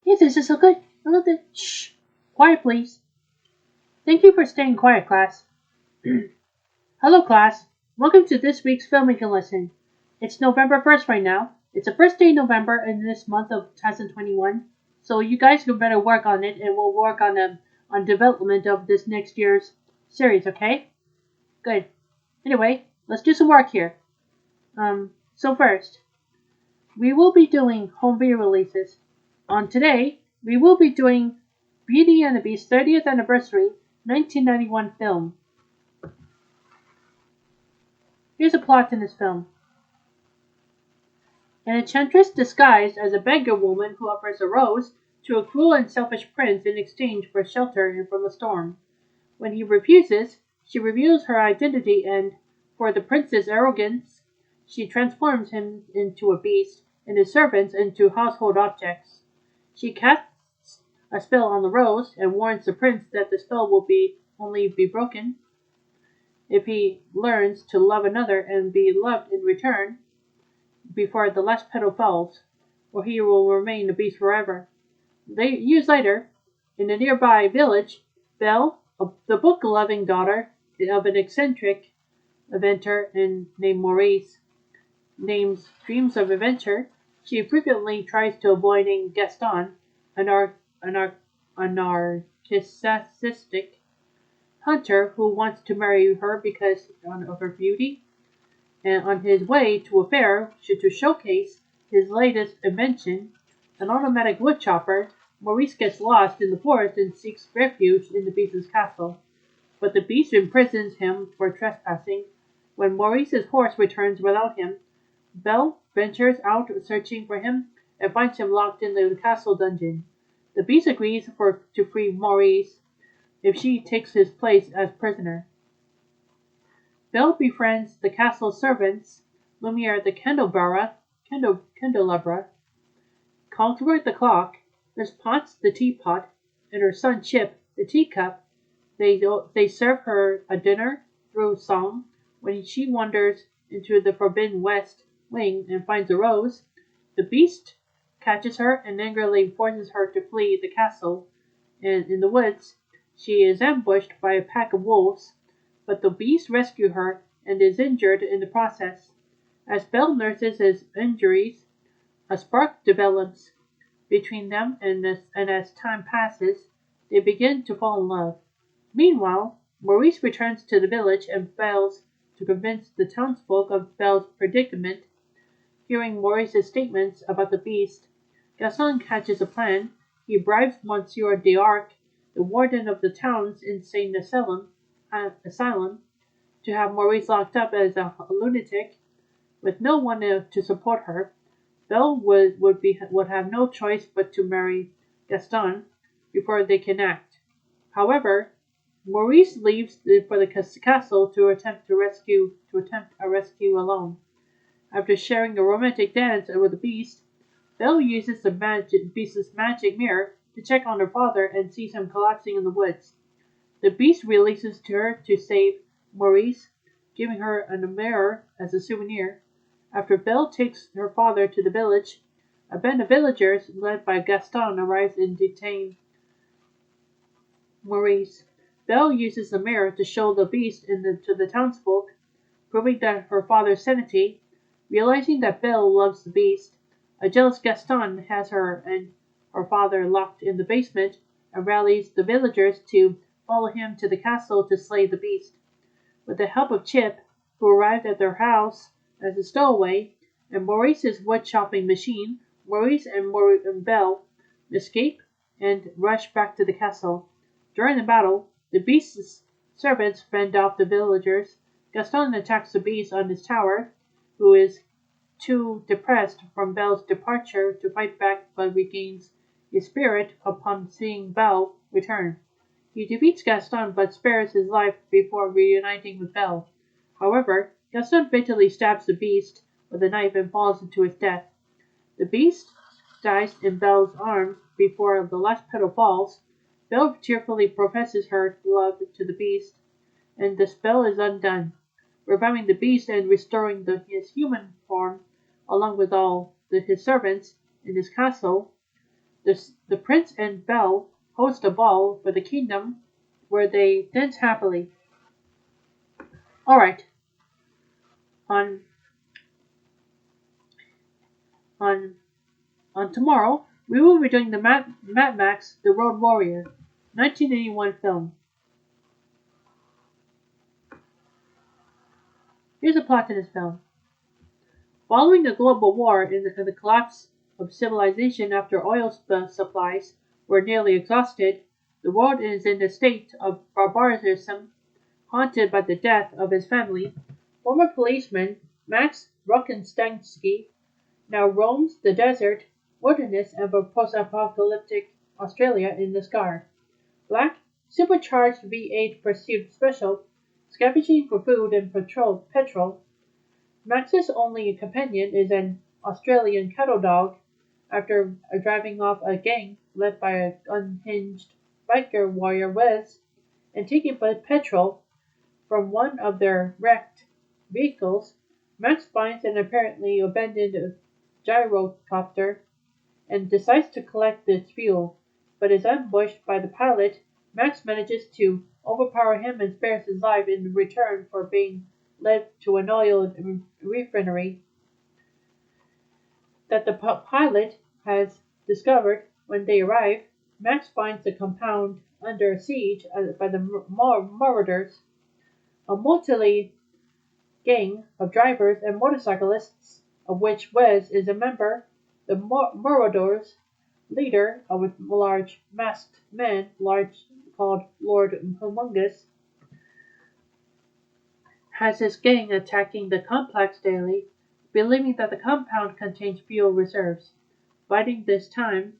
Yes, this is so good. I love it. Shh. Quiet, please. Thank you for staying quiet, class. Hello, class. Welcome to this week's filmmaking lesson. It's November 1st right now. It's the first day in November in this month of 2021. So you guys can better work on it and we'll work on development of this next year's series, okay? Good. Anyway, let's do some work here. So first, we will be doing home video releases. On today, we will be doing Beauty and the Beast 30th Anniversary 1991 film. Here's a plot in this film. An enchantress disguised as a beggar woman who offers a rose to a cruel and selfish prince in exchange for shelter from a storm. When he refuses, she reveals her identity and, for the prince's arrogance, she transforms him into a beast and his servants into household objects. She casts a spell on the rose and warns the prince that the spell will only be broken if he learns to love another and be loved in return before the last petal falls, or he will remain a beast forever. Years later, in a nearby village, Belle, the book-loving daughter of an eccentric inventor named Maurice, dreams of adventure. She frequently tries to avoid Gaston, an narcissistic hunter who wants to marry her because of her beauty. And on his way to a fair to showcase his latest invention, an automatic wood chopper, Maurice gets lost in the forest and seeks refuge in the beast's castle. But the beast imprisons him for trespassing. When Maurice's horse returns without him, Belle ventures out searching for him and finds him locked in the castle dungeon. The beast agrees to free Maurice if she takes his place as prisoner. Belle befriends the castle servants, Lumiere the candelabra, Cogsworth the clock, Miss Potts the teapot, and her son Chip the teacup. They serve her a dinner through song. When she wanders into the forbidden west wing and finds a rose, the beast catches her and angrily forces her to flee the castle. And in the woods, she is ambushed by a pack of wolves, but the beast rescues her and is injured in the process. As Belle nurses his injuries, a spark develops between them, and as time passes, they begin to fall in love. Meanwhile, Maurice returns to the village and fails to convince the townsfolk of Belle's predicament. Hearing Maurice's statements about the beast, Gaston hatches a plan. He bribes Monsieur d'Arc, the warden of the town's insane asylum, to have Maurice locked up as a lunatic. With no one to support her, Belle would have no choice but to marry Gaston before they can act. However, Maurice leaves for the castle to attempt a rescue alone. After sharing a romantic dance with the beast, Belle uses the beast's magic mirror to check on her father and sees him collapsing in the woods. The beast releases to her to save Maurice, giving her a mirror as a souvenir. After Belle takes her father to the village, a band of villagers led by Gaston arrives and detain Maurice. Belle uses the mirror to show the beast to the townsfolk, proving that her father's sanity. Realizing that Belle loves the beast, a jealous Gaston has her and her father locked in the basement and rallies the villagers to follow him to the castle to slay the beast. With the help of Chip, who arrived at their house as a stowaway, and Maurice's wood-chopping machine, Maurice and Belle escape and rush back to the castle. During the battle, the beast's servants fend off the villagers. Gaston attacks the beast on his tower, who is too depressed from Belle's departure to fight back but regains his spirit upon seeing Belle return. He defeats Gaston but spares his life before reuniting with Belle. However, Gaston fatally stabs the beast with a knife and falls into his death. The beast dies in Belle's arms before the last petal falls. Belle tearfully professes her love to the beast, and the spell is undone, reviving the beast and restoring his human form, along with all his servants in his castle. The prince and belle host a ball for the kingdom where they dance happily. Alright, on on on tomorrow we will be doing the Mad Max The Road Warrior 1981 film. Here's a plot to this film. Following a global war and the collapse of civilization after oil supplies were nearly exhausted, the world is in a state of barbarism, haunted by the death of his family. Former policeman Max Rockensteinski now roams the desert wilderness of a post-apocalyptic Australia in the scar. Black, supercharged V8 pursuit special, scavenging for food and petrol. Max's only companion is an Australian cattle dog. After driving off a gang led by an unhinged biker warrior Wes and taking petrol from one of their wrecked vehicles, Max finds an apparently abandoned gyrocopter and decides to collect its fuel, but is ambushed by the pilot. Max manages to overpower him and spares his life in return for being led to an oil refinery that the pilot has discovered. When they arrive, Max finds the compound under siege by the marauders, a motley gang of drivers and motorcyclists, of which Wes is a member. The marauders' leader, a large masked man called Lord Humongous, has his gang attacking the complex daily, believing that the compound contains fuel reserves. Biding this time,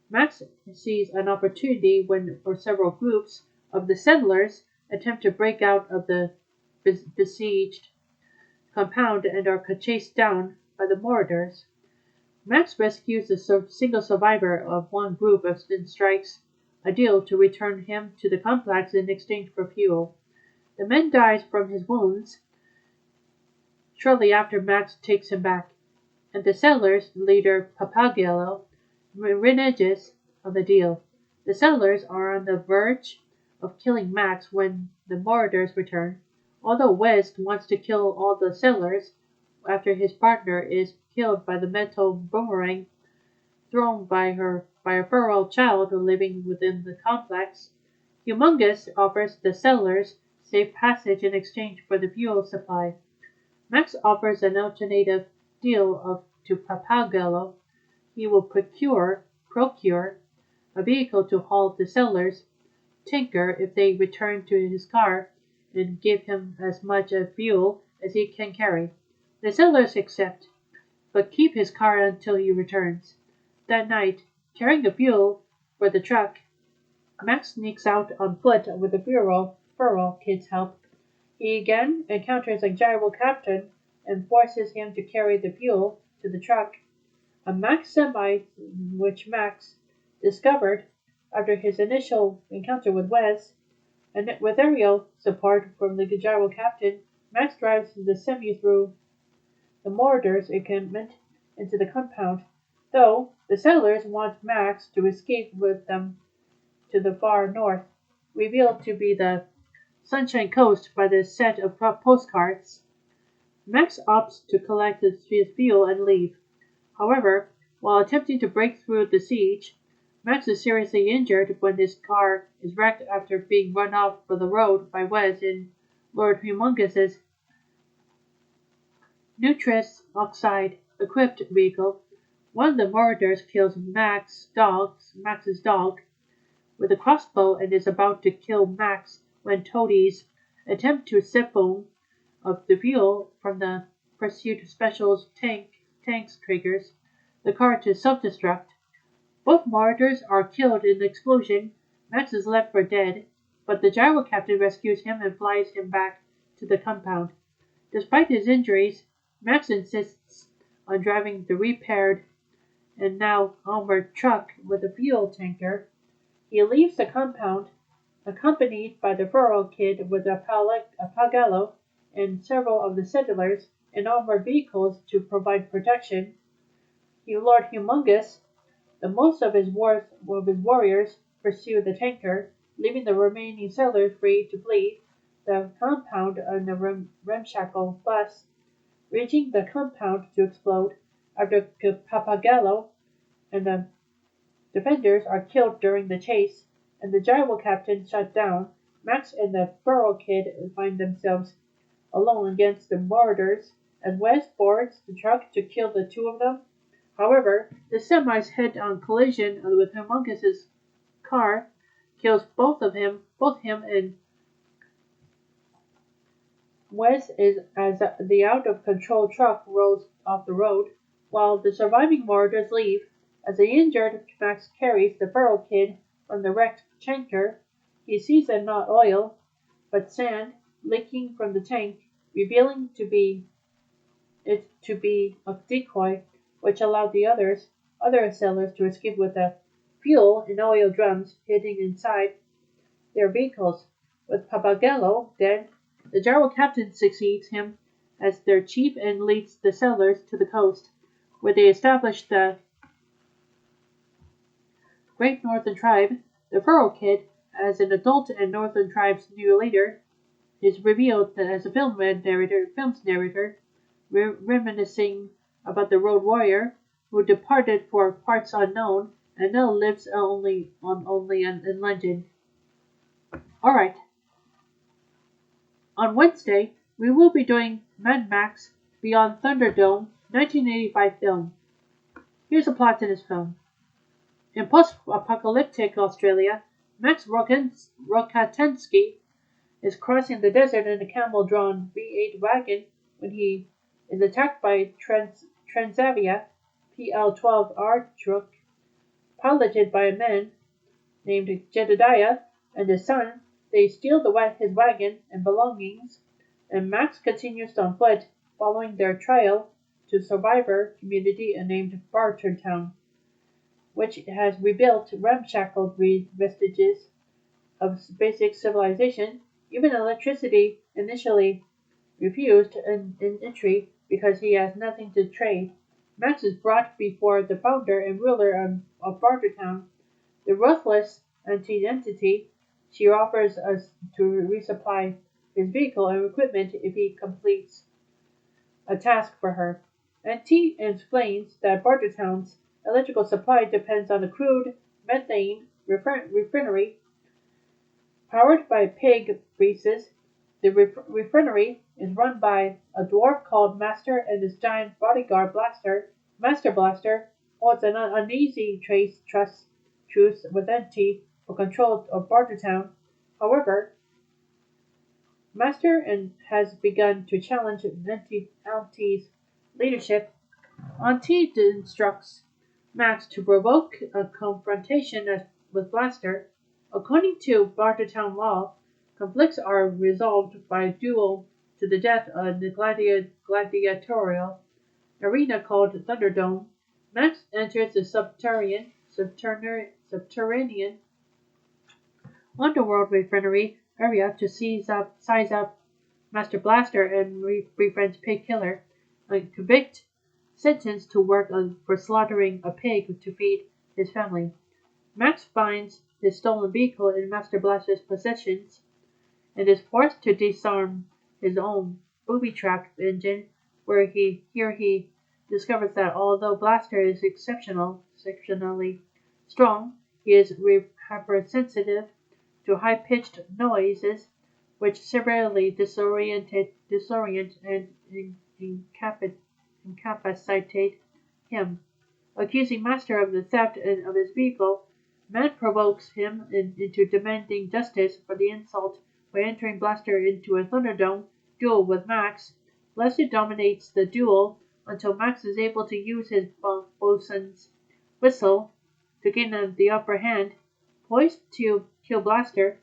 Max sees an opportunity when several groups of the settlers attempt to break out of the besieged compound and are chased down by the marauders. Max rescues a single survivor of one group and strikes a deal to return him to the complex in exchange for fuel. The man dies from his wounds shortly after Max takes him back, and the settlers' leader Pappagallo reneges of the deal. The settlers are on the verge of killing Max when the marauders return. Although West wants to kill all the settlers after his partner is killed by the metal boomerang thrown by a feral child living within the complex, Humongous offers the settlers safe passage in exchange for the fuel supply. Max offers an alternative deal to Pappagallo. He will procure a vehicle to haul the settlers' tanker if they return to his car and give him as much fuel as he can carry. The settlers accept, but keep his car until he returns. That night, carrying the fuel for the truck, Max sneaks out on foot with the feral kid's help. He again encounters a gyro captain and forces him to carry the fuel to the truck. A Max semi, which Max discovered after his initial encounter with Wes, and with aerial support from the gyro captain, Max drives the semi through the marauders' encampment into the compound, though the settlers want Max to escape with them to the far north, revealed to be the Sunshine Coast by the set of postcards. Max opts to collect his fuel and leave. However, while attempting to break through the siege, Max is seriously injured when his car is wrecked after being run off the road by Wes in Lord Humongous's nitrous oxide-equipped vehicle. One of the marauders kills Max's dog with a crossbow and is about to kill Max when toadies attempt to siphon of the fuel from the pursuit special's tanks triggers the car to self-destruct. Both marauders are killed in the explosion. Max is left for dead, but the gyro captain rescues him and flies him back to the compound. Despite his injuries, Max insists on driving the repaired and now armored truck with a fuel tanker. He leaves the compound, accompanied by the feral kid with a Pagallo and several of the settlers in armored vehicles to provide protection. Lord Humongous Most of his warriors pursue the tanker, leaving the remaining sailors free to flee the compound on the ramshackle bus, reaching the compound to explode after Papagallo and the defenders are killed during the chase, and the gyro captain shut down. Max and the Burrow Kid find themselves alone against the marauders as Wes boards the truck to kill the two of them. However, the semi's head-on collision with Humongous' car kills both him and Wes as the out-of-control truck rolls off the road, while the surviving marauders leave. As the injured Max carries the Burrow Kid from the wrecked tanker, he sees it not oil, but sand leaking from the tank, revealing it to be a decoy, which allowed the other sailors to escape with the fuel and oil drums hidden inside their vehicles. With Papagallo dead, the gyro captain succeeds him as their chief and leads the sailors to the coast, where they establish the Great Northern Tribe. The Furrow Kid, as an adult and Northern Tribe's new leader, is revealed as a film's narrator, reminiscing about the road warrior who departed for parts unknown and now lives only in legend. All right. On Wednesday, we will be doing Mad Max Beyond Thunderdome 1985 film. Here's a plot to this film. In post-apocalyptic Australia, Max Rokatansky is crossing the desert in a camel-drawn V8 wagon when he is attacked by Transavia PL-12R truck, piloted by a man named Jedediah and his son. They steal his wagon and belongings, and Max continues on foot, following their trail to survivor community named Bartertown, which has rebuilt ramshackle vestiges of basic civilization. Even electricity initially refused an entry because he has nothing to trade. Max is brought before the founder and ruler of Bartertown, the ruthless entity. She offers us to resupply his vehicle and equipment if he completes a task for her. NT explains that Bartertown's electrical supply depends on a crude methane refinery powered by pig greases. The refinery is run by a dwarf called Master and his giant bodyguard Master Blaster holds an uneasy truce with NT for control of Bartertown. However, Master has begun to challenge NT's leadership. NT instructs Max to provoke a confrontation with Blaster. According to Bartertown law, conflicts are resolved by a duel to the death in the gladiatorial arena called Thunderdome. Max enters the subterranean underworld refinery area to size up Master Blaster and befriends Pig Killer, and sentenced to work for slaughtering a pig to feed his family. Max finds his stolen vehicle in Master Blaster's possessions and is forced to disarm his own booby-trapped engine, where he discovers that although Blaster is exceptionally strong, he is hypersensitive to high-pitched noises, which severely disorient and incapacitate him. Accusing Master of the theft of his vehicle, Man provokes him into demanding justice for the insult by entering Blaster into a Thunderdome duel with Max. Blaster dominates the duel until Max is able to use his bosun's whistle to gain the upper hand. Poised to kill Blaster,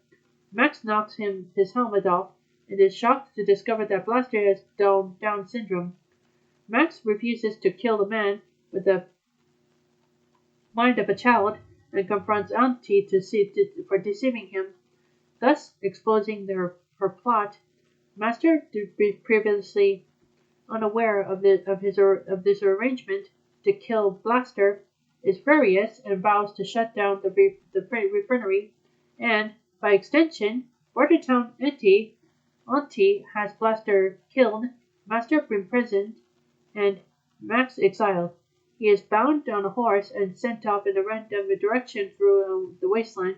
Max knocks his helmet off and is shocked to discover that Blaster has Down syndrome. Max refuses to kill the man with the mind of a child and confronts Auntie for deceiving him, thus exposing her plot. Master, previously unaware of this arrangement to kill Blaster, is furious and vows to shut down the refinery, and, by extension, Bordertown Auntie has Blaster killed, Master imprisoned, and Max exiled. He is bound on a horse and sent off in a random direction through the wasteland.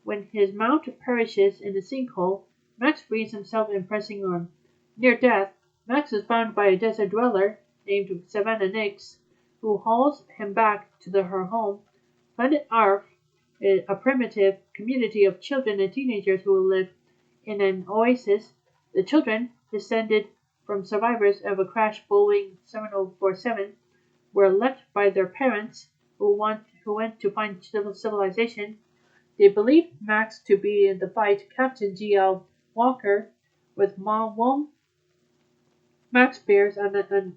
When his mount perishes in a sinkhole, Max frees himself and pressing on. Near death, Max is found by a desert dweller named Savannah Nix, who hauls him back to her home, Planet Arf, a primitive community of children and teenagers who live in an oasis. The children, descended from survivors of a crashed Boeing 7047, were left by their parents, who went to find civilization. They believed Max to be in the fight Captain G.L. Walker, with Mom Max bears an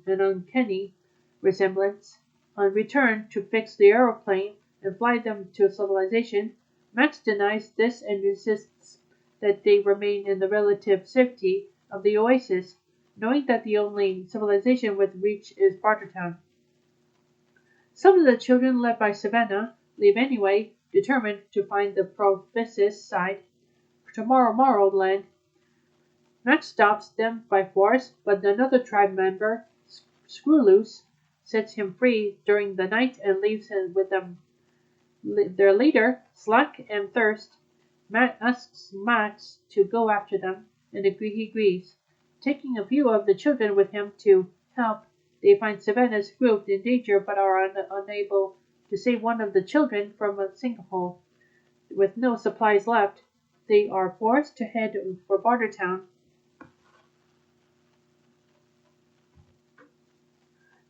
uncanny resemblance. On return to fix the aeroplane and fly them to civilization, Max denies this and insists that they remain in the relative safety of the oasis, knowing that the only civilization with reach is Bartertown. Some of the children, led by Savannah, leave anyway, determined to find the Provisis side, Tomorrowland. Max stops them by force, but another tribe member, Screwloose, sets him free during the night and leaves him with them. Their leader, Slack and Thirst, asks Max to go after them, and he agrees. Taking a few of the children with him to help, they find Savannah's group in danger but are unable to save one of the children from a sinkhole. With no supplies left, they are forced to head for Bartertown.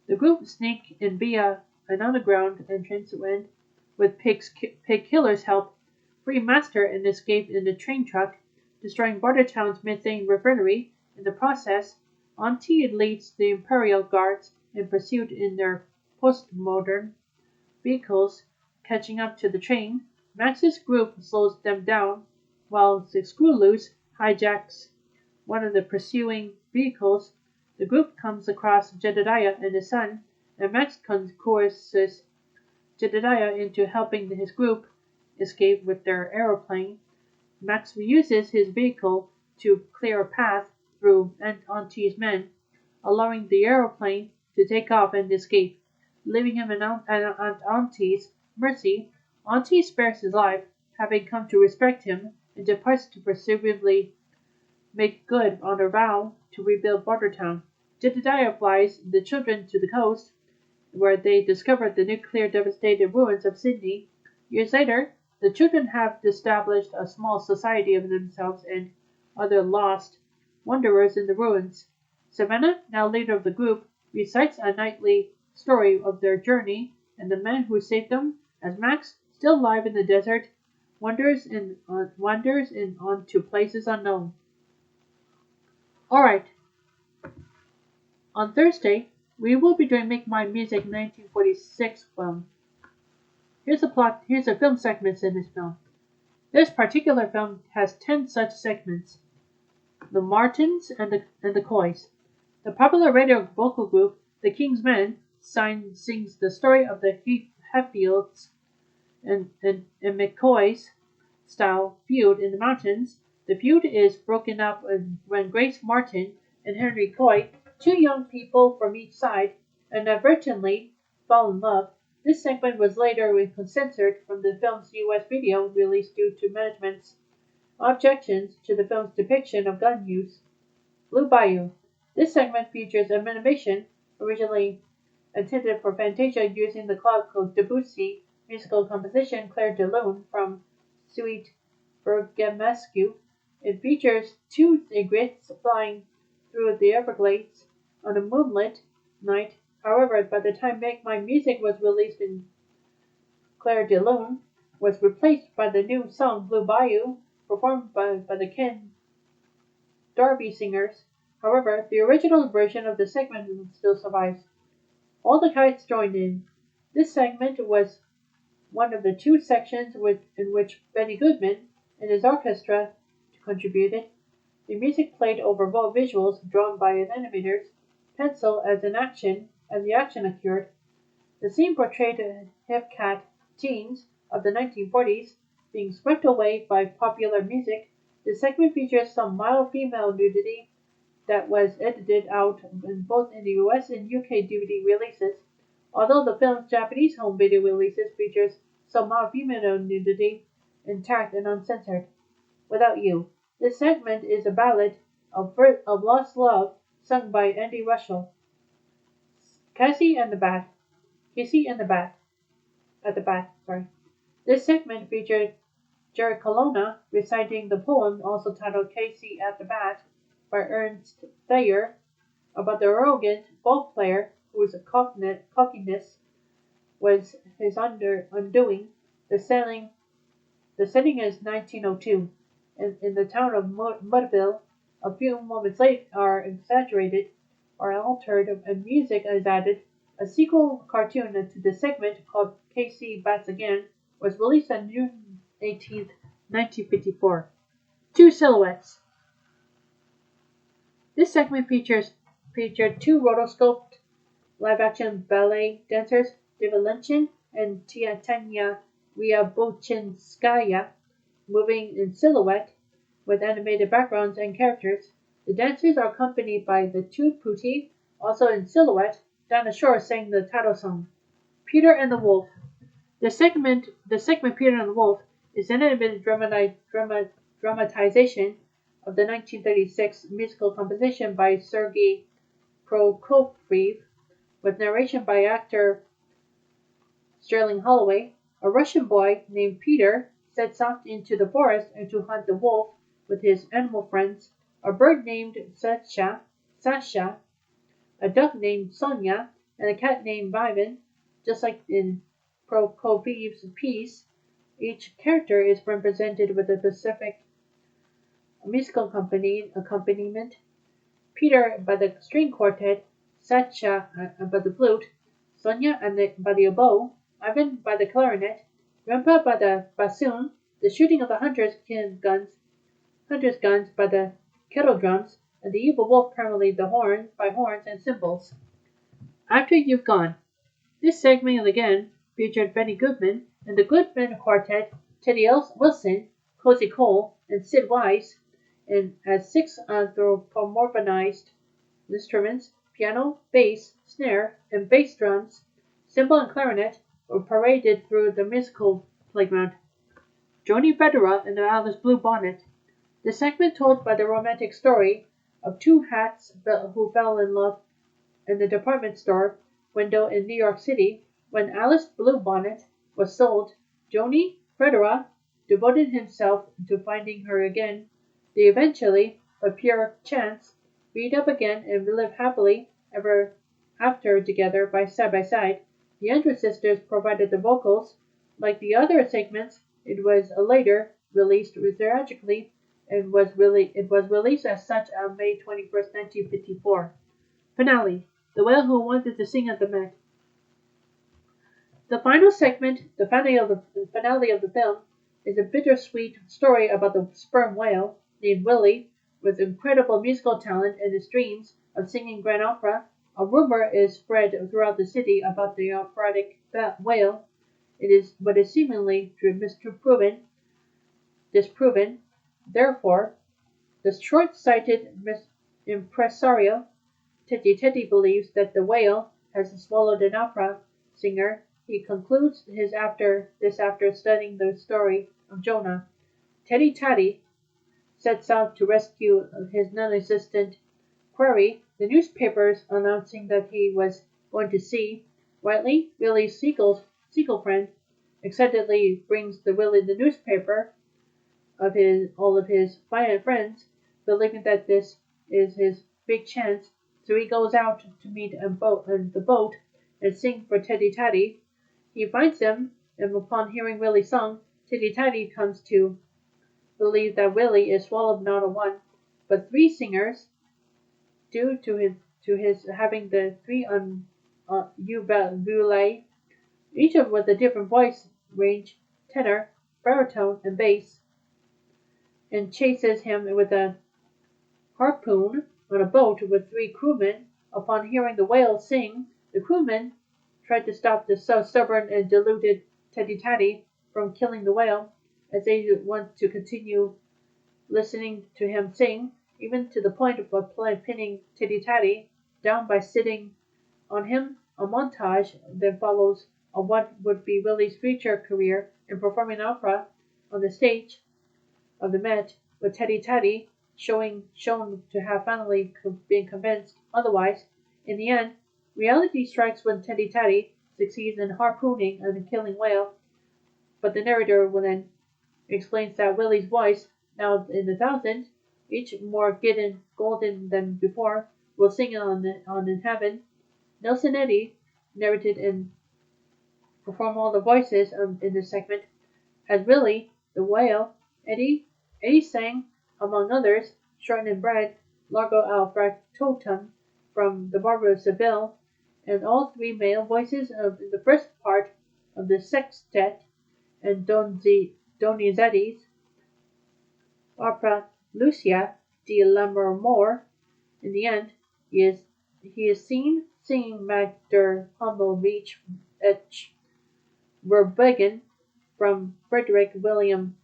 The group sneak in via an underground entrance and, with Pig Killer's help, free Master and escape in a train truck, destroying Bartertown's methane refinery. In the process, Auntie leads the Imperial Guards in pursuit in their postmodern vehicles, catching up to the train. Max's group slows them down, while the Screwloose hijacks one of the pursuing vehicles. The group comes across Jedediah and his son, and Max coerces Jedediah into helping his group escape with their aeroplane. Max uses his vehicle to clear a path through Auntie's men, allowing the aeroplane to take off and escape. Leaving him at Auntie's mercy, Auntie spares his life, having come to respect him, and departs to presumably make good on her vow to rebuild Bartertown. Jedediah flies the children to the coast, where they discover the nuclear-devastated ruins of Sydney. Years later, the children have established a small society of themselves and other lost wanderers in the ruins. Savannah, now leader of the group, recites a nightly story of their journey and the men who saved them, as Max, still alive in the desert, wanders on to places unknown. Alright. On Thursday, we will be doing Make My Music 1946 film. Here's the film segments in this film. This particular film has 10 such segments. The Martins and the Coys. The popular radio vocal group, The King's Men, sings the story of the Heffields and McCoy's style feud in the mountains. The feud is broken up when Grace Martin and Henry Coy, two young people from each side, inadvertently fall in love. This segment was later censored from the film's U.S. video release due to management's objections to the film's depiction of gun use. Blue Bayou. This segment features an animation originally intended for Fantasia using the Claude Debussy musical composition Clair de Lune from Suite Bergamasque. It features two egrets flying through the Everglades on a moonlit night. However, by the time Make My Music was released, in Clair de Lune was replaced by the new song Blue Bayou, performed by the Ken Darby Singers. However, the original version of the segment still survives. All the Kites joined in. This segment was one of the two sections in which Benny Goodman and his orchestra contributed. The music played over visuals drawn by an animator's pencil as the action occurred. The scene portrayed hip-cat teens of the 1940s being swept away by popular music, the segment features some mild female nudity that was edited out in both the US and UK DVD releases. Although the film's Japanese home video releases features some mild female nudity intact and uncensored. Without You. This segment is a ballad of lost love sung by Andy Russell. Cassie and the Bat. Casey and the Bat. At the Bat, sorry. This segment featured Jerry Colonna reciting the poem, also titled Casey at the Bat, by Ernst Thayer, about the arrogant golf player whose cockiness was his undoing. The setting is 1902, in the town of Mudville. A few moments later are exaggerated or altered, and music is added. A sequel cartoon to the segment called Casey Bats Again was released on June 18, 1954. Two Silhouettes. This segment featured two rotoscoped live-action ballet dancers, David Lenchin and Tanya Ryabochinskaya, moving in silhouette with animated backgrounds and characters. The dancers are accompanied by the two Pootie, also in silhouette. Dinah Shore sang the title song. Peter and the Wolf. The segment Peter and the Wolf is an animated dramatization of the 1936 musical composition by Sergei Prokofiev, with narration by actor Sterling Holloway. A Russian boy named Peter sets off into the forest and to hunt the wolf with his animal friends. A bird named Sasha, a duck named Sonia, and a cat named Ivan. Just like in Prokofiev's piece, each character is represented with a specific musical accompaniment. Peter by the string quartet, Sasha by the flute, Sonia by the oboe, Ivan by the clarinet, Grandpa by the bassoon, the shooting of the hunters' guns by the kettle drums, and the evil wolf primarily by horns and cymbals. After You've Gone. This segment again featured Benny Goodman and the Goodman Quartet, Teddy Wilson, Cozy Cole, and Sid Wise, and as six anthropomorphized instruments, piano, bass, snare, and bass drums, cymbal and clarinet, were paraded through the musical playground. Joni Fedora and the Alice Blue Bonnet. The segment told by the romantic story of two hats who fell in love in the department store window in New York City. When Alice Bluebonnet was sold, Joni Fedora devoted himself to finding her again. They eventually, by pure chance, meet up again and live happily ever after together by side. The Andrews sisters provided the vocals. Like the other segments, it was later released theatrically and was released as such on May 21st, 1954. Finale. The Whale Who Wanted to Sing at the Met. The final segment, the finale of the film, is a bittersweet story about the sperm whale named Willie, with incredible musical talent and his dreams of singing grand opera. A rumor is spread throughout the city about the operatic whale. It is seemingly disproven. Therefore, the short-sighted impresario Teddy believes that the whale has swallowed an opera singer. He concludes after studying the story of Jonah. Teddy sets out to rescue his non-existent quarry. The newspapers announcing that he was going to sea. Whiteley, Willie's seagull friend, excitedly brings Willie the newspaper of all of his friends, believing that this is his big chance. So he goes out to meet the boat and sing for Teddy. He finds them, and upon hearing Willie's song, Teddy comes to believe that Willie is swallowed not a one, but three singers, due to his having the three uvulae, each of with a different voice range, tenor, baritone, and bass, and chases him with a harpoon on a boat with three crewmen. Upon hearing the whale sing, the crewmen tried to stop the so stubborn and deluded Teddy Tatty from killing the whale, as they want to continue listening to him sing, even to the point of pinning Teddy Tatty down by sitting on him. A montage then follows of what would be Willie's future career in performing opera on the stage of the Met, with Teddy Tatty shown to have finally been convinced otherwise. In the end, reality strikes when Teddy Tatty succeeds in harpooning and killing whale, but the narrator then explains that Willie's voice, now in the thousands, each more golden than before, will sing on in heaven. Nelson Eddy narrated and performed all the voices in this segment. As Willie, the whale, Eddie sang, among others, Shorten and Bread, Largo al Factotum from The Barber of Seville, and all three male voices of the first part of the sextet and Donizetti's opera Lucia di Lammermoor. In the end, he is seen singing Mag der Hummel Reach et Verbergen from Frederick William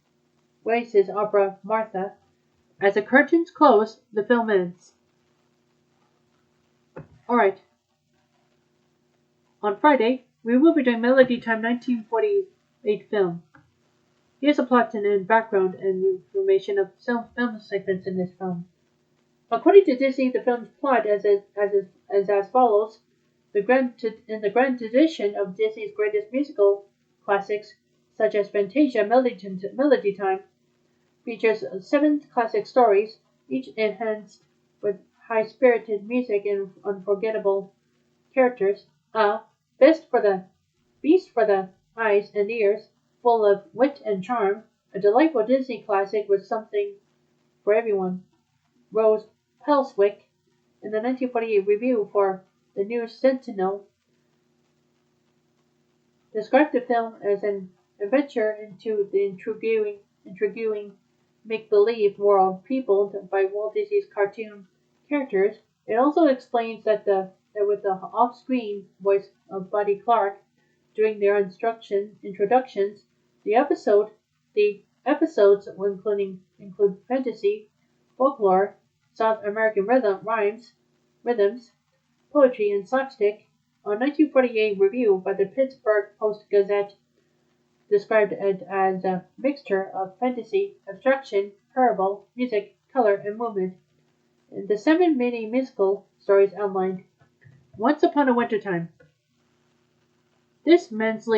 Weiss's opera Martha. As the curtains close, the film ends. Alright. On Friday, we will be doing Melody Time 1948 film. Here's a plot and background and information of film segments in this film. According to Disney, the film's plot is as follows. In the grand tradition of Disney's greatest musical classics, such as Fantasia, Melody Time features 7 classic stories, each enhanced with high-spirited music and unforgettable characters. Beast for the eyes and ears, full of wit and charm, a delightful Disney classic with something for everyone. Rose Pelswick, in the 1948 review for the News Sentinel, described the film as an adventure into the intriguing make-believe world peopled by Walt Disney's cartoon characters. It also explains that with the off-screen voice of Buddy Clark during their introductions, the episodes include fantasy, folklore, South American rhythms, poetry, and slapstick. A 1948 review by the Pittsburgh Post-Gazette described it as a mixture of fantasy, abstraction, parable, music, color, and movement. The 7 mini musical stories outlined. Once Upon a Wintertime. This men's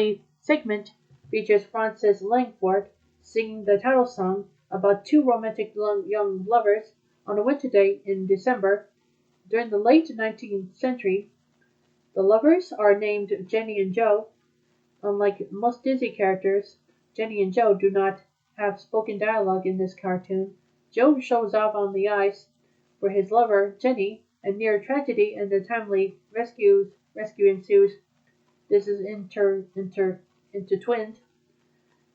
segment features Frances Langford singing the title song about 2 romantic young lovers on a winter day in December. During the late 19th century, the lovers are named Jenny and Joe. Unlike most Disney characters, Jenny and Joe do not have spoken dialogue in this cartoon. Joe shows off on the ice for his lover, Jenny, and near tragedy and the timely rescue ensues. This is intertwined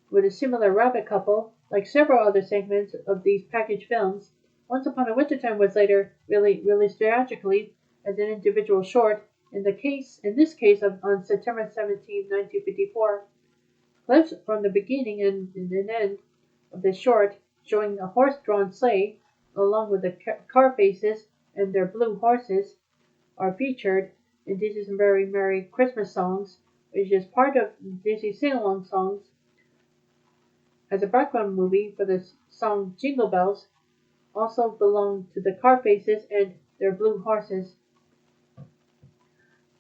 with a similar rabbit couple. Like several other segments of these package films, Once Upon a Wintertime was later released theatrically as an individual short. In this case, on September 17, 1954, clips from the beginning and end of the short, showing a horse-drawn sleigh along with the car faces and their blue horses, are featured in Disney's Very Merry Christmas Songs, which is part of Disney's sing-along songs. As a background movie for the song Jingle Bells, also belong to the car faces and their blue horses.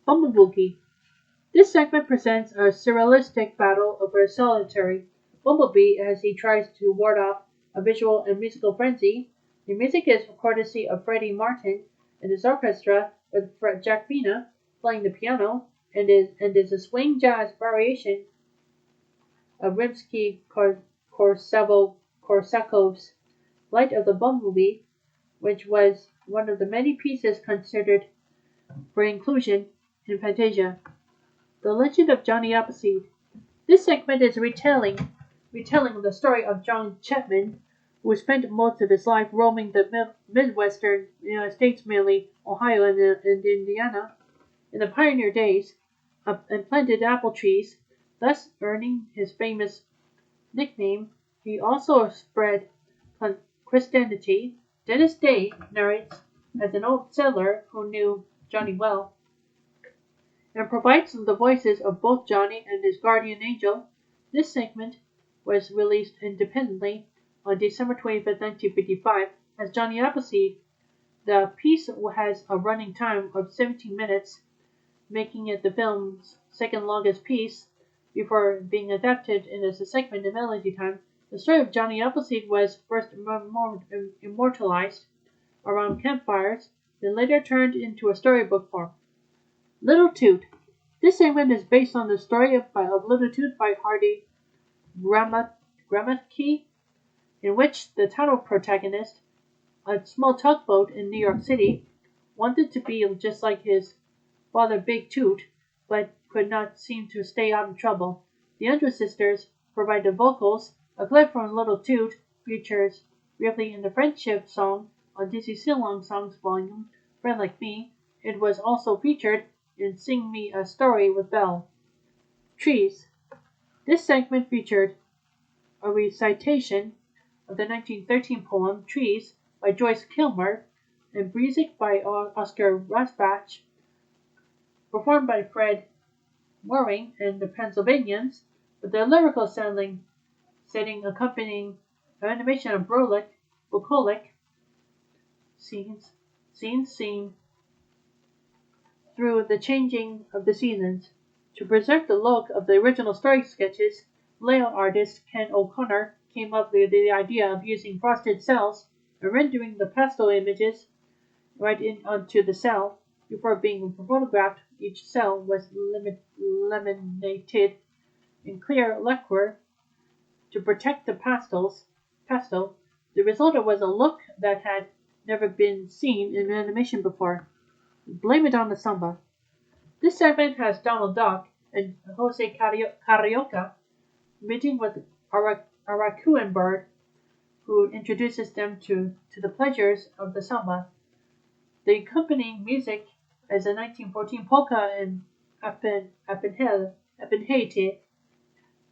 Bumblebee. This segment presents a surrealistic battle over a solitary bumblebee as he tries to ward off a visual and musical frenzy. The music is courtesy of Freddie Martin and his orchestra, with Jack Vina playing the piano, and is a swing jazz variation of Rimsky-Korsakov's Flight of the Bumblebee, which was one of the many pieces considered for inclusion in Fantasia. The Legend of Johnny Appleseed. This segment is a retelling of the story of John Chapman, who spent most of his life roaming the Midwestern United States, mainly Ohio and Indiana. In the pioneer days, and planted apple trees, thus earning his famous nickname. He also spread Christianity. Dennis Day narrates as an old settler who knew Johnny well, and provides the voices of both Johnny and his guardian angel. This segment was released independently on December 25, 1955, as Johnny Appleseed. The piece has a running time of 17 minutes, making it the film's second longest piece before being adapted as a segment in Melody Time. The story of Johnny Appleseed was first immortalized around campfires, then later turned into a storybook form. Little Toot. This segment is based on the story of Little Toot by Hardy Gramatke, in which the title protagonist, a small tugboat in New York City, wanted to be just like his father Big Toot, but could not seem to stay out of trouble. The Andrews sisters provide the vocals. A clip from Little Toot features briefly in the friendship song on Dizzy Sing-Along Songs volume, Friend Like Me. It was also featured in Sing Me a Story with Belle. Trees. This segment featured a recitation of the 1913 poem Trees by Joyce Kilmer and music by Oscar Rasbach, performed by Fred Waring and the Pennsylvanians, with the lyrical setting accompanying animation of bucolic scenes through the changing of the seasons. To preserve the look of the original story sketches, layout artist Ken O'Connor came up with the idea of using frosted cells and rendering the pastel images right in onto the cell before being photographed. Each cell was laminated in clear lacquer to protect the pastel. The result was a look that had never been seen in animation before. Blame it on the samba. This segment has Donald Duck and Jose Carioca meeting with a raccoon bird who introduces them to the pleasures of the samba. The accompanying music is a 1914 polka in Apenhete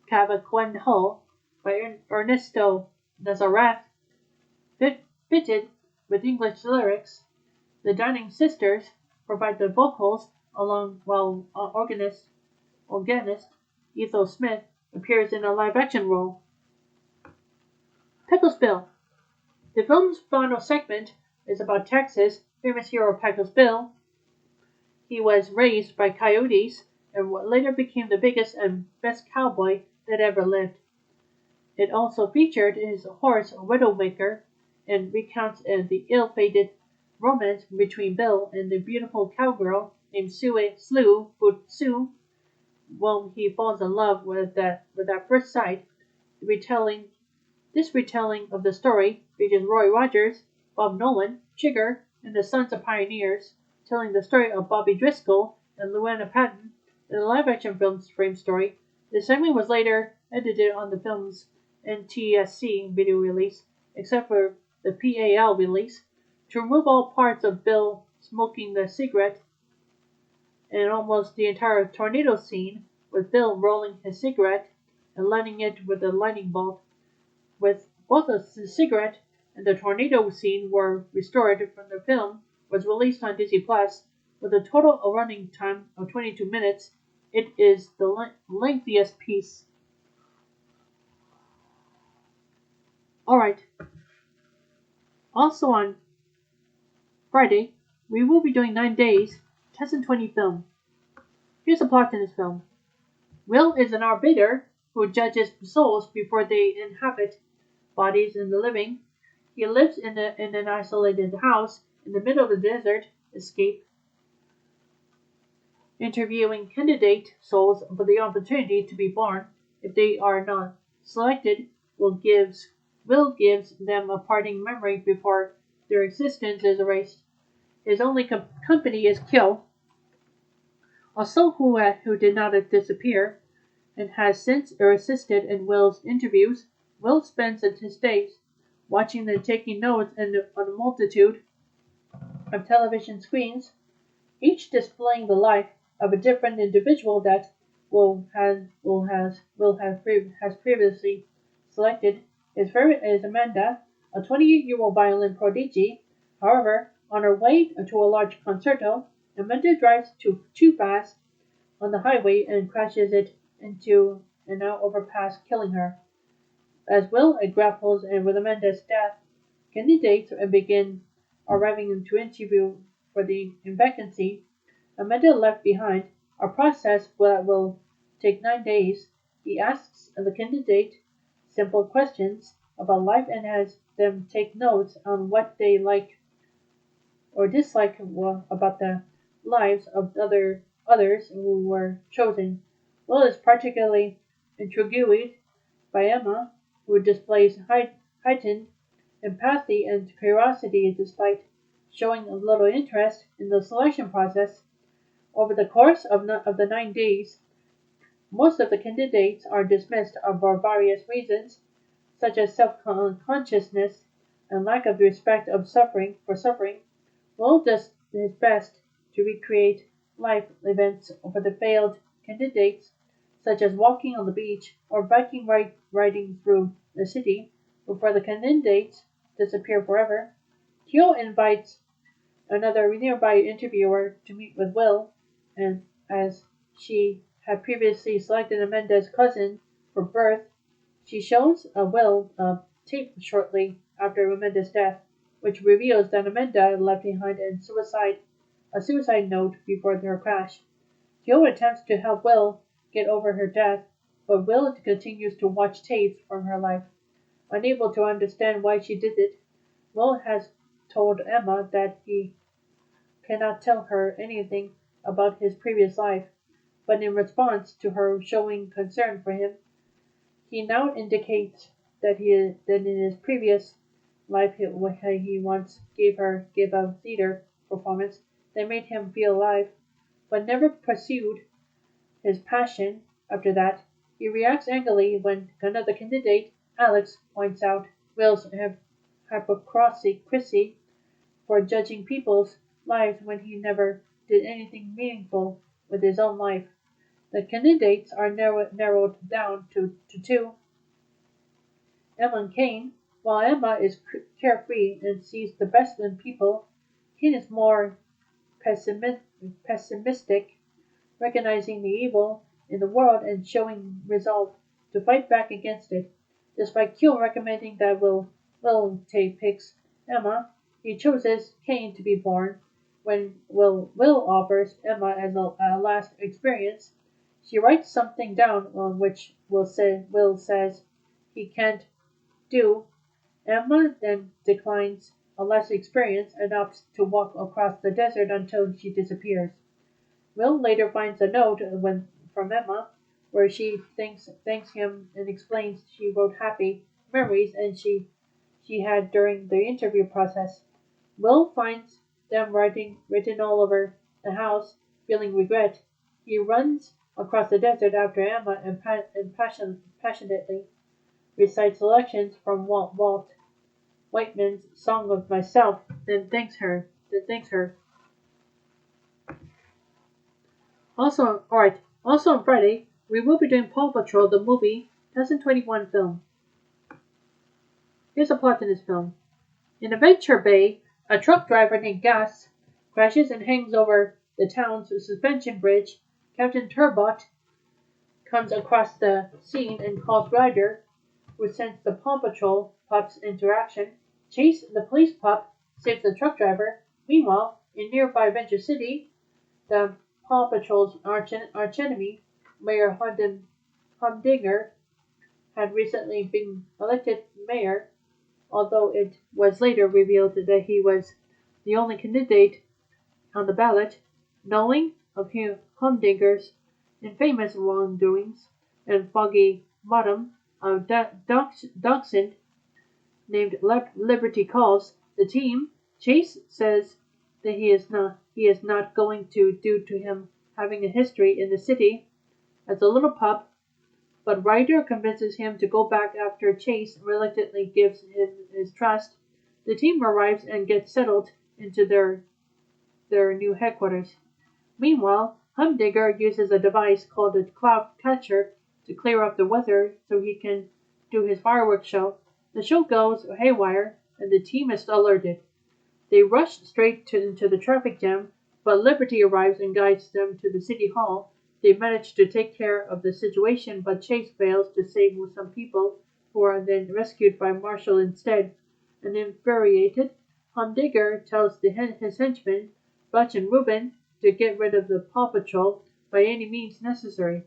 Cavaquinho by Ernesto Nazareth, fitted with English lyrics. The Dining Sisters provide the vocals while organist Ethel Smith appears in a live-action role. Pickles Bill. The film's final segment is about Texas' famous hero Pickles Bill. He was raised by coyotes and later became the biggest and best cowboy that ever lived. It also featured his horse Widowmaker and recounts the ill-fated romance between Bill and the beautiful cowgirl named Sue when he falls in love with at first sight. This retelling of the story features Roy Rogers, Bob Nolan, Chigger, and the Sons of Pioneers, telling the story of Bobby Driscoll and Luana Patton in the live-action film's frame story. The segment was later edited on the film's NTSC video release, except for the PAL release, to remove all parts of Bill smoking the cigarette and almost the entire tornado scene with Bill rolling his cigarette and lighting it with a lightning bolt. With both the cigarette and the tornado scene were restored from the film, was released on Disney Plus with a total running time of 22 minutes. It is the lengthiest piece. Alright. Also on Friday, we will be doing 9 Days, 2020 film. Here's the plot in this film. Will is an arbiter who judges souls before they inhabit bodies in the living. He lives in an isolated house in the middle of the desert, interviewing candidate souls for the opportunity to be born. If they are not selected, Will gives them a parting memory before their existence is erased. His only company is Kill, a soul who did not disappear and has since assisted in Will's interviews. Will spends his days watching and taking notes on a multitude of television screens, each displaying the life of a different individual that has previously selected is Amanda, a 28-year-old violin prodigy. However, on her way to a large concerto, Amanda drives too fast on the highway and crashes it into an overpass, killing her. As Will grapples with Amanda's death, candidates begin arriving to interview for the vacancy. Amanda left behind, a process that will take 9 days. He asks the candidate simple questions about life and has them take notes on what they like or dislike about the lives of others who were chosen. Will is particularly intrigued by Emma, who displays heightened empathy and curiosity despite showing little interest in the selection process. Over the course of the 9 days, most of the candidates are dismissed for various reasons, such as self-consciousness and lack of respect for suffering. Will does his best to recreate life events for the failed candidates, such as walking on the beach or biking riding through the city, before the candidates disappear forever. Teal invites another nearby interviewer to meet with Will, and as she had previously selected Amanda's cousin for birth, she shows Will a tape shortly after Amanda's death, which reveals that Amanda left behind a suicide note before her crash. Teal attempts to help Will get over her death, but Will continues to watch tapes from her life. Unable to understand why she did it, Will has told Emma that he cannot tell her anything about his previous life, but in response to her showing concern for him, he now indicates that in his previous life he once gave a theater performance that made him feel alive, but never pursued his passion after that. He reacts angrily when another candidate, Alex, points out Will's hypocrisy for judging people's lives when he never did anything meaningful with his own life. The candidates are narrowed down to two: Emma and Kane. While Emma is carefree and sees the best in people, Kane is more pessimistic, recognizing the evil in the world and showing resolve to fight back against it. Despite Q recommending that Will picks Emma, he chooses Kane to be born. When Will offers Emma as a last experience, she writes something down on which Will says he can't do. Emma then declines a last experience and opts to walk across the desert until she disappears. Will later finds a note from Emma where she thanks him and explains she wrote happy memories and she had during the interview process. Will finds them written all over the house, feeling regret. He runs across the desert after Emma and passionately recites selections from Walt Whitman's "Song of Myself," then thanks her. Also on Friday, we will be doing Paw Patrol, the movie 2021 film. Here's a plot in this film. In Adventure Bay, a truck driver named Gus crashes and hangs over the town's suspension bridge. Captain Turbot comes across the scene and calls Ryder, who sends the Paw Patrol pups into action. Chase, the police pup, saves the truck driver. Meanwhile, in nearby Adventure City, the Paw Patrol's archenemy, Mayor Humdinger, had recently been elected mayor, although it was later revealed that he was the only candidate on the ballot. Knowing of Humdinger's infamous wrongdoings and foggy bottom of dachshund named Liberty Calls, the team, Chase says that he is not going to due to him having a history in the city as a little pup, but Ryder convinces him to go back after Chase reluctantly gives him his trust. The team arrives and gets settled into their new headquarters. Meanwhile, Humdinger uses a device called a cloud catcher to clear up the weather so he can do his fireworks show. The show goes haywire, and the team is alerted. They rush straight into the traffic jam, but Liberty arrives and guides them to the city hall. They manage to take care of the situation, but Chase fails to save some people, who are then rescued by Marshall instead. And infuriated, Humdinger tells his henchmen, Butch and Reuben, to get rid of the Paw Patrol by any means necessary.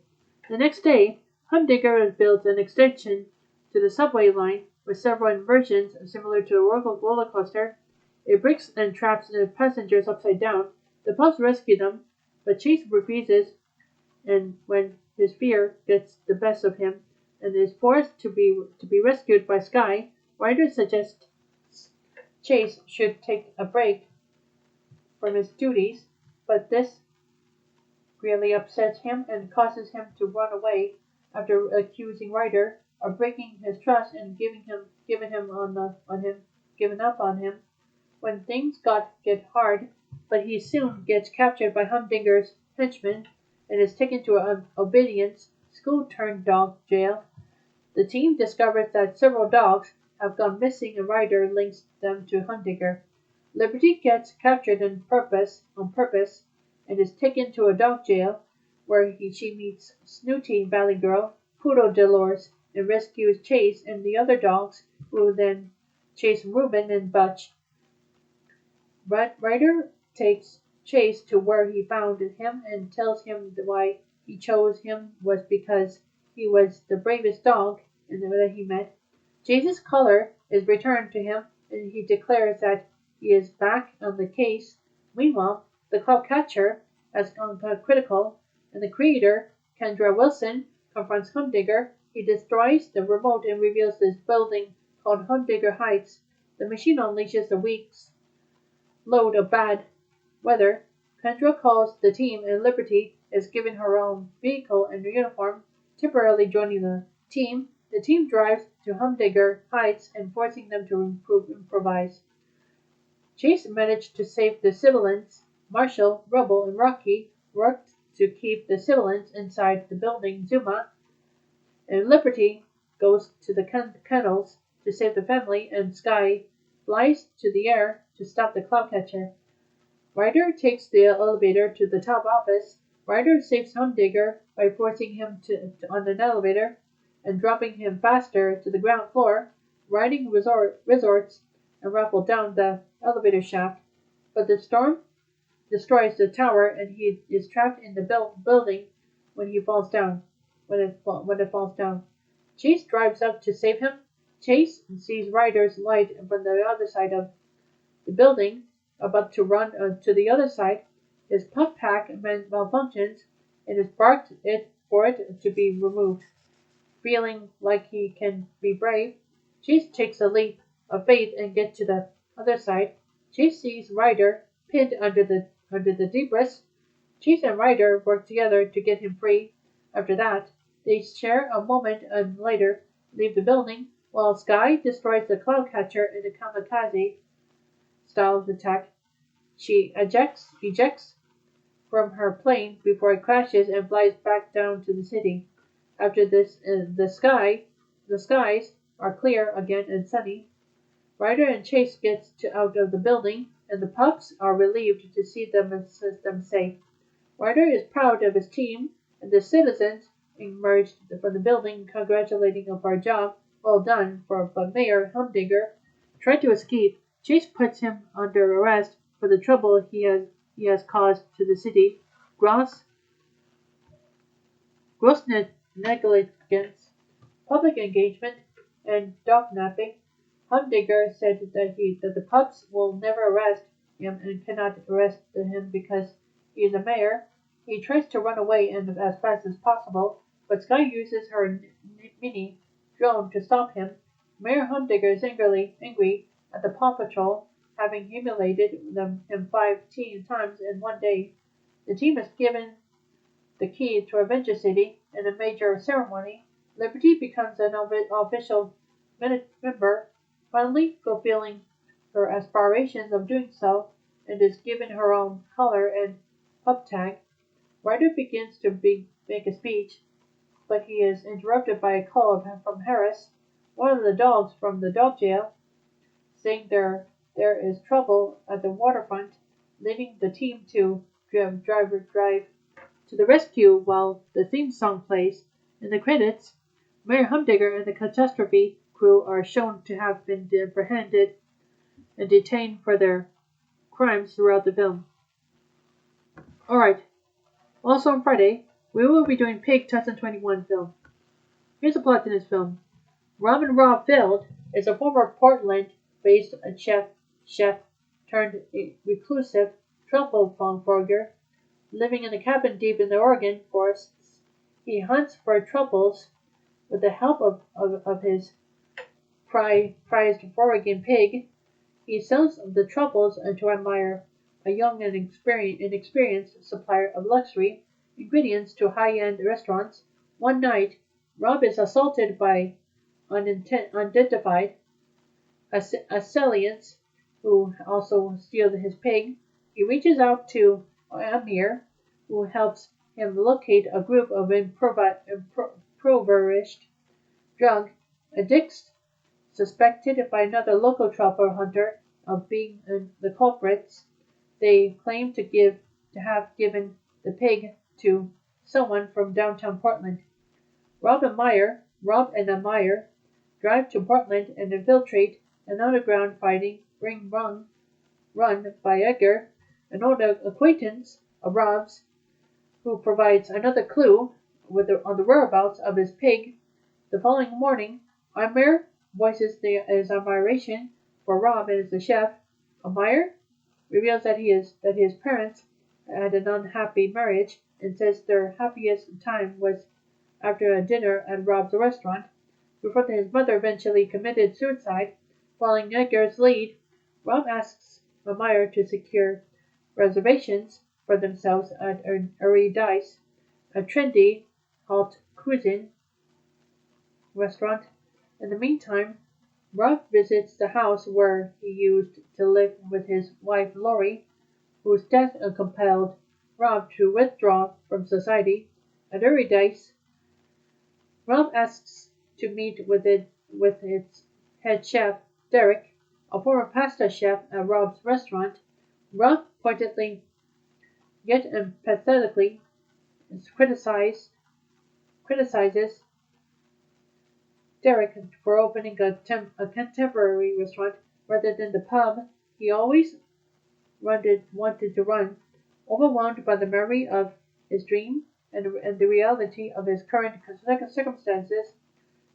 The next day, Humdinger builds an extension to the subway line with several inversions similar to a roller coaster. It breaks and traps the passengers upside down. The pups rescue them, but Chase refuses, and when his fear gets the best of him and is forced to be rescued by Sky, Ryder suggests Chase should take a break from his duties, but this really upsets him and causes him to run away after accusing Ryder of breaking his trust and giving up on him. When things get hard, but he soon gets captured by Humdinger's henchmen and is taken to an obedience school-turned-dog jail. The team discovers that several dogs have gone missing and Ryder links them to Humdinger. Liberty gets captured on purpose and is taken to a dog jail where she meets Snooty Valley Girl, Poodle Dolores, and rescues Chase and the other dogs, who then chase Reuben and Butch. Ryder takes Chase to where he found him and tells him why he chose him was because he was the bravest dog that he met. Chase's collar is returned to him and he declares that he is back on the case. Meanwhile, the cloud catcher has gone critical and the creator, Kendra Wilson, confronts Humdinger. He destroys the remote and reveals this building called Humdinger Heights. The machine unleashes a week's load of bad weather. Kendra calls the team and Liberty is given her own vehicle and uniform, temporarily joining the team. The team drives to Humdinger Heights and forcing them to improvise. Chase managed to save the civilians. Marshall, Rubble, and Rocky worked to keep the civilians inside the building. Zuma and Liberty goes to the kennels to save the family, and Sky flies to the air to stop the cloud catcher. Ryder takes the elevator to the top office. Ryder saves Humdinger by forcing him on an elevator and dropping him faster to the ground floor. Riding resorts and raffle down the elevator shaft, but the storm destroys the tower and he is trapped in the building when it falls down. Chase drives up to save him. Chase sees Ryder's light from the other side of the building, about to run to the other side. His puff pack malfunctions and is barked for it to be removed. Feeling like he can be brave, Chase takes a leap of faith and gets to the other side. Chase sees Ryder pinned under the debris. Chase and Ryder work together to get him free. After that, they share a moment and later leave the building, while Sky destroys the cloud catcher in a kamikaze style attack. She ejects from her plane before it crashes and flies back down to the city. After this, the skies are clear again and sunny. Ryder and Chase get out of the building, and the pups are relieved to see them safe. Ryder is proud of his team, and the citizens emerged from the building congratulating him for a job well done. But Mayor Humdinger tried to escape. Chase puts him under arrest for the trouble he has caused to the city. Gross negligence, public engagement, and dog napping. Humdinger said that the pups will never arrest him and cannot arrest him because he is a mayor. He tries to run away and as fast as possible, but Sky uses her mini drone to stop him. Mayor Humdinger is angry at the Paw Patrol, having humiliated him 15 times in one day. The team is given the key to Avenger City in a major ceremony. Liberty becomes an official member, finally fulfilling her aspirations of doing so, and is given her own color and pup tag. Ryder begins to make a speech, but he is interrupted by a call from Harris, one of the dogs from the dog jail, saying there is trouble at the waterfront, leading the team to drive to the rescue while the theme song plays. In the credits, Mayor Humdinger and the catastrophe crew are shown to have been apprehended and detained for their crimes throughout the film. Alright, also on Friday, we will be doing Pig 2021 film. Here's the plot to this film. Robin Rob Field is a former Portland-based chef turned reclusive truffle fogger living in a cabin deep in the Oregon forests. He hunts for truffles with the help of his prized Oregon pig. He sells the truffles to admire a young and inexperienced supplier of luxury ingredients to high-end restaurants. One night, Rob is assaulted by unidentified assailants who also steal his pig. He reaches out to Amir, who helps him locate a group of impoverished drug addicts suspected by another local truffle hunter of being the culprits. They claim to have given the pig to someone from downtown Portland. Rob and Meyer drive to Portland and infiltrate an underground fighting ring run by Edgar, an old acquaintance of Rob's, who provides another clue on the whereabouts of his pig. The following morning, Amir voices his admiration for Rob as the chef. Amir reveals that his parents had an unhappy marriage and says their happiest time was after a dinner at Rob's restaurant, before his mother eventually committed suicide. Following Edgar's lead, Rob asks Amir to secure reservations for themselves at Dice, a trendy haute cuisine restaurant. In the meantime, Rob visits the house where he used to live with his wife Lori, whose death compelled Rob to withdraw from society. At Dice, Rob asks to meet with its head chef, Derek, a former pasta chef at Rob's restaurant. Rob pointedly yet empathetically criticizes Derek for opening a contemporary restaurant rather than the pub he always wanted to run. Overwhelmed by the memory of his dream and the reality of his current circumstances,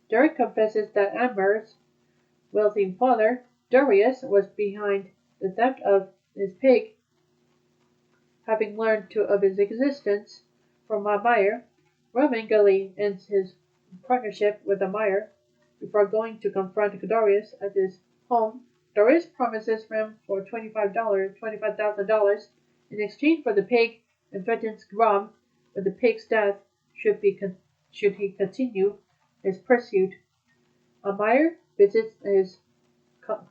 Derek confesses that Amir's wealthy father, Darius, was behind the theft of his pig. Having learned of his existence from Amir, Rob angrily ends his partnership with Amir before going to confront Darius at his home. Darius promises him for $25,000 in exchange for the pig and threatens Rob with the pig's death should he continue his pursuit. Amir visits his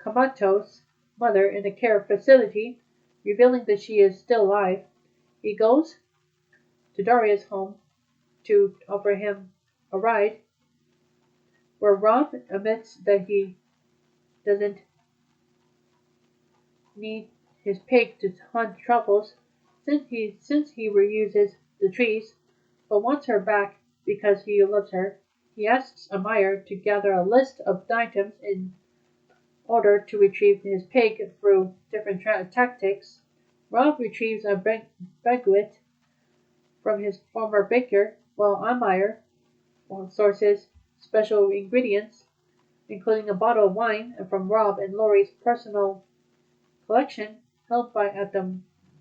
comatose mother in a care facility, revealing that she is still alive. He goes to Darius' home to offer him a ride, where Rob admits that he doesn't need his pig to hunt truffles since he reuses the trees, but wants her back because he loves her. He asks Amir to gather a list of items in order to retrieve his pig through different tactics. Rob retrieves a baguette from his former baker, while Amir sources special ingredients, including a bottle of wine from Rob and Lori's personal collection held at the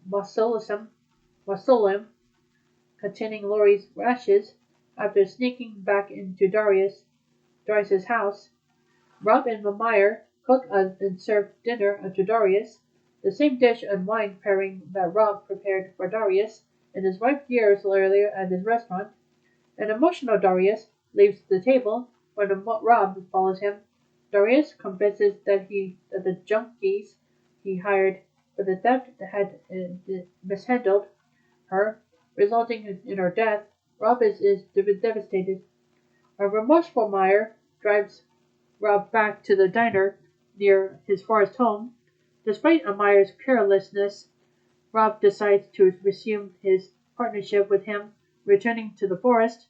mausoleum containing Lori's ashes. After sneaking back into Darius's house, Rob and Amir cook and serve dinner to Darius, the same dish and wine pairing that Rob prepared for Darius and his wife years earlier at his restaurant. An emotional Darius leaves the table when Rob follows him. Darius confesses that the junkies he hired for the theft had mishandled her. resulting in her death, Rob is devastated. A remorseful Meyer drives Rob back to the diner near his forest home. Despite Meyer's carelessness, Rob decides to resume his partnership with him, returning to the forest.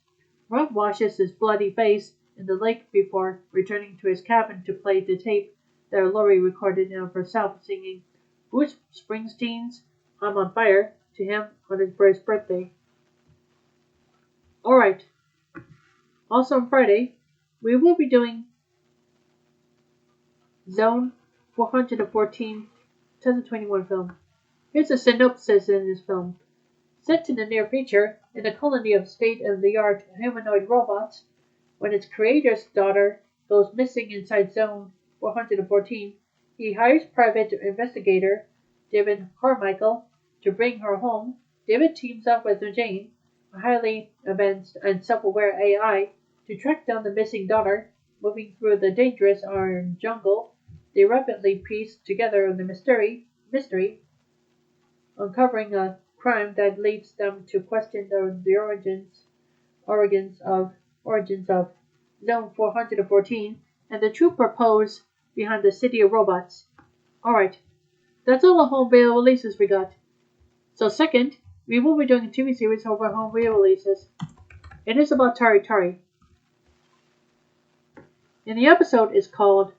Rob washes his bloody face in the lake before returning to his cabin to play the tape that Lori recorded of herself singing Bruce Springsteen's I'm on Fire to him for his birthday. Alright, also on Friday, we will be doing Zone 414 2021 film. Here's a synopsis in this film. Set in the near future, in a colony of state-of-the-art humanoid robots, when its creator's daughter goes missing inside Zone 414, he hires private investigator David Carmichael to bring her home. David teams up with Jane, a highly advanced and self-aware AI, to track down the missing daughter. Moving through the dangerous iron jungle, they rapidly piece together the mystery, uncovering a crime that leads them to question the origins of Zone 414 and the true purpose behind the City of Robots. Alright, that's all the home video releases we got. So second, we will be doing a TV series over home video releases. It is about Tari Tari. And the episode is called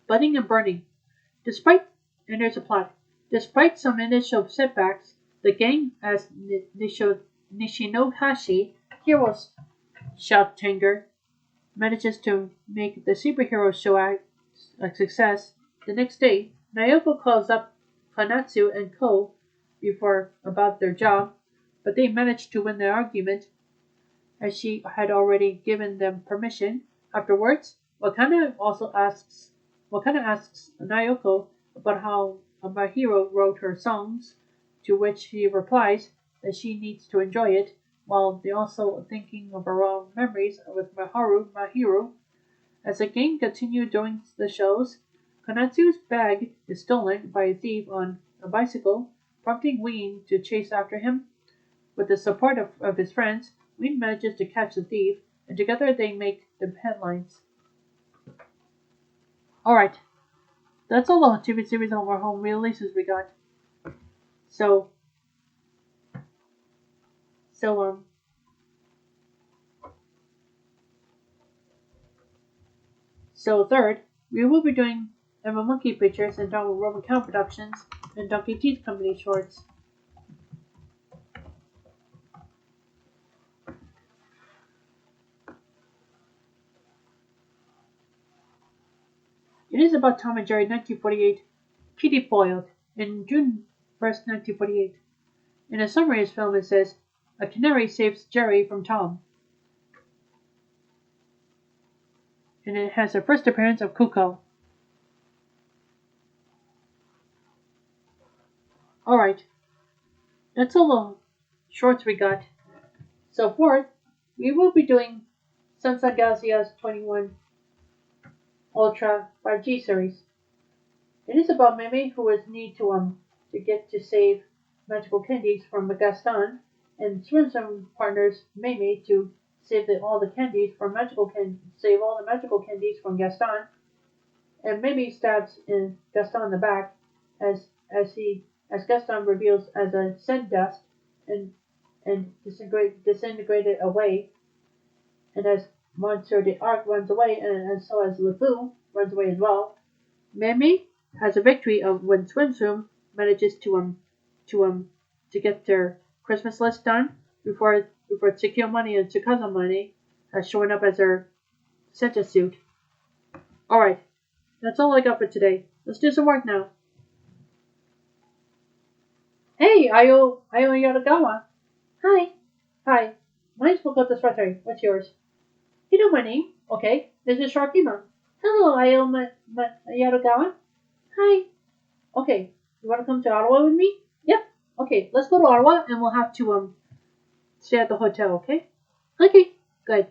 Budding and Burning. And there's a plot. Despite some initial setbacks, the gang as Nishinohashi heroes Shoptanger manages to make the superhero show a success. The next day, Naoko calls up Hanatsu and Co. about their job, but they manage to win the argument as she had already given them permission. Afterwards, Wakana asks Naoko about how Mahiro wrote her songs, to which he replies that she needs to enjoy it, while they also thinking of her own memories with Mahiro. As the gang continue doing the shows, Konatsu's bag is stolen by a thief on a bicycle, prompting Ween to chase after him. With the support of his friends, Ween manages to catch the thief, and together they make the headlines. Alright, that's all the TV series of our home releases we got. So third, we will be doing Emma Monkey Pictures and Donald Roman Count Productions and Donkey Teeth Company shorts. It is about Tom and Jerry 1948, Kitty Foiled, in June 1st, 1948. In a summary of this film, it says, a canary saves Jerry from Tom. And it has the first appearance of Kuko. Alright, that's all the shorts we got. So fourth, we will be doing Samsung Galaxy S21 Ultra 5G series. It is about Mimi who is need to get to save magical candies from Gaston, and Swim partners Mimi to save all the magical candies from Gaston. And Mimi stabs Gaston in the back as Gaston reveals as a scent dust and disintegrated away, and as Monsieur d'Arc runs away, and so as LeFou runs away as well. Mimi has a victory when Swim manages to get their Christmas list done before Tsukio Money and Tsukasa Money has showing up as their Santa suit. Alright, that's all I got for today. Let's do some work now. Hey, Ayo Yaragawa. Hi. Hi. Mine's Makoto Sweater. What's yours? You know my name. Okay, this is Kirima. Hello, Ayo Yaragawa. Hi. Okay, you want to come to Ottawa with me? Yep. Okay, let's go to Ottawa and we'll have to stay at the hotel, okay? Okay, good.